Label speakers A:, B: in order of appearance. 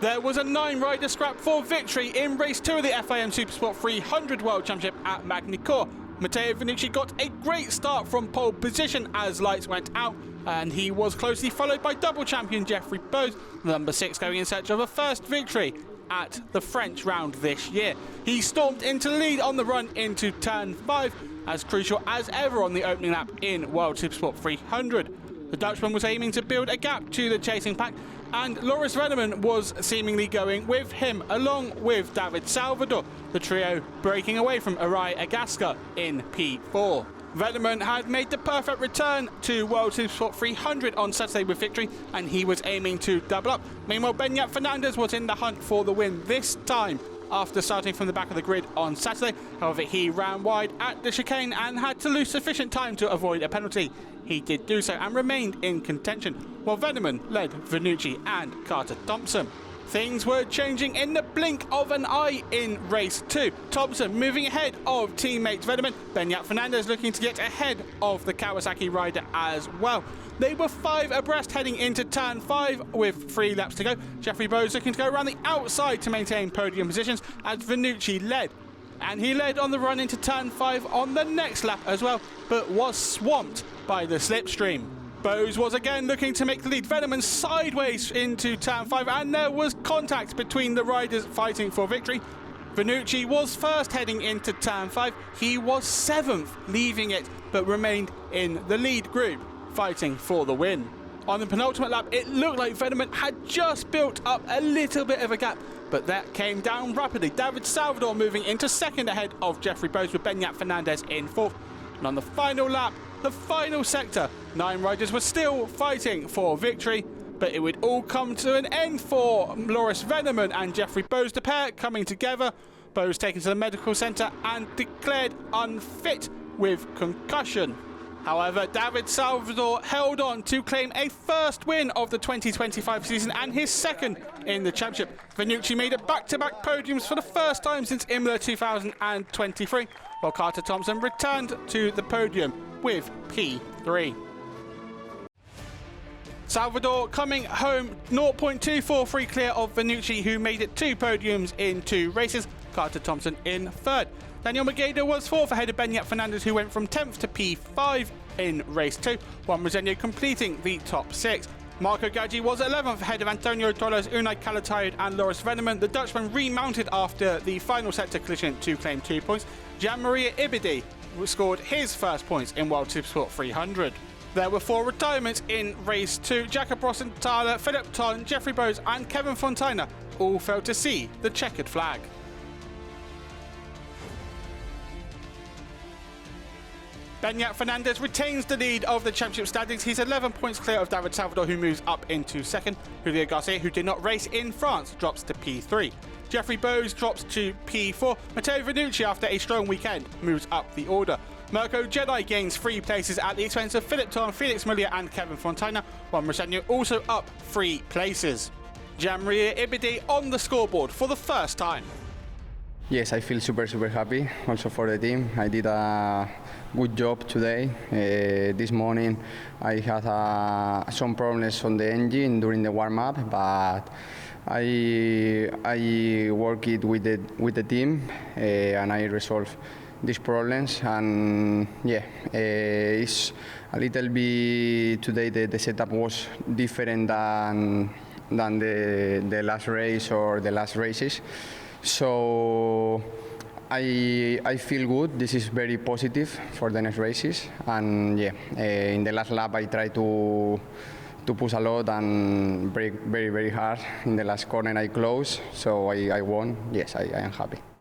A: There was a 9-rider scrap for victory in race 2 of the FIM Supersport 300 World Championship at Magny-Cours. Matteo Vannucci got a great start from pole position as lights went out, and he was closely followed by double champion Geoffrey Bose, number 6, going in search of a first victory at the French round this year. He stormed into the lead on the run into turn 5, as crucial as ever on the opening lap in World Supersport 300. The Dutchman was aiming to build a gap to the chasing pack, and Loris Venneman was seemingly going with him, along with David Salvador, the trio breaking away from Arai Agaska in P4. Venneman had made the perfect return to World Supersport 300 on Saturday with victory, and he was aiming to double up. Meanwhile, Beñat Fernandez was in the hunt for the win this time after starting from the back of the grid on Saturday. However, he ran wide at the chicane and had to lose sufficient time to avoid a penalty. He did do so and remained in contention, while Venneman led Vannucci and Carter Thompson. Things were changing in the blink of an eye in race 2. Thompson moving ahead of teammate Venneman, Beñat Fernandez looking to get ahead of the Kawasaki rider as well. They were 5 abreast heading into turn 5 with 3 laps to go. Geoffrey Bose looking to go around the outside to maintain podium positions as Vannucci led. And he led on the run into turn 5 on the next lap as well, but was swamped by the slipstream. Bose was again looking to make the lead. Venneman sideways into turn 5, and there was contact between the riders fighting for victory. Vannucci was first heading into turn 5. He was 7th, leaving it, but remained in the lead group, fighting for the win. On the penultimate lap, it looked like Venneman had just built up a little bit of a gap, but that came down rapidly. David Salvador moving into second ahead of Geoffrey Bose, with Beñat Fernandez in 4th. And on the final lap, the final sector, 9 riders were still fighting for victory, but it would all come to an end for Loris Venneman and Geoffrey Bose, the pair coming together. Bose taken to the medical centre and declared unfit with concussion. However, David Salvador held on to claim a first win of the 2025 season and his second in the championship. Vannucci made it back-to-back podiums for the first time since Imola 2023, while Carter Thompson returned to the podium with P3. Salvador coming home 0.243 clear of Vannucci, who made it 2 podiums in 2 races. Carter Thompson in 3rd. Daniel Mageda was 4th ahead of Beñat Fernandez, who went from 10th to P5 in race 2, while Mosenio completing the top 6. Marco Gaggi was 11th ahead of Antonio Dollars, Unai Calatayud and Loris Venneman. The Dutchman remounted after the final sector collision to claim 2 points. Gianmaria Ibidi scored his first points in World Supersport 300. There were 4 retirements in race 2. Jakob Rossenthaler, Philip Ton, Geoffrey Bose and Kevin Fontana all failed to see the checkered flag. Beñat Fernandez retains the lead of the championship standings. He's 11 points clear of David Salvador, who moves up into 2nd. Julio Garcia, who did not race in France, drops to P3. Geoffrey Bose drops to P4. Matteo Vannucci, after a strong weekend, moves up the order. Mirko Jedi gains 3 places at the expense of Philip Thorn, Felix Muller and Kevin Fontana, while Mosenio also up 3 places. Gianmaria Ibidi on the scoreboard for the first time.
B: Yes, I feel super happy also for the team. I did a good job today. This morning I had some problems on the engine during the warm-up, but I worked it with the team and I resolved these problems. And yeah, it's a little bit today the setup was different than the last race or the last races. So I feel good. This is very positive for the next races. And yeah, in the last lap I tried to push a lot and brake very hard. In the last corner I closed, so I won. Yes, I am happy.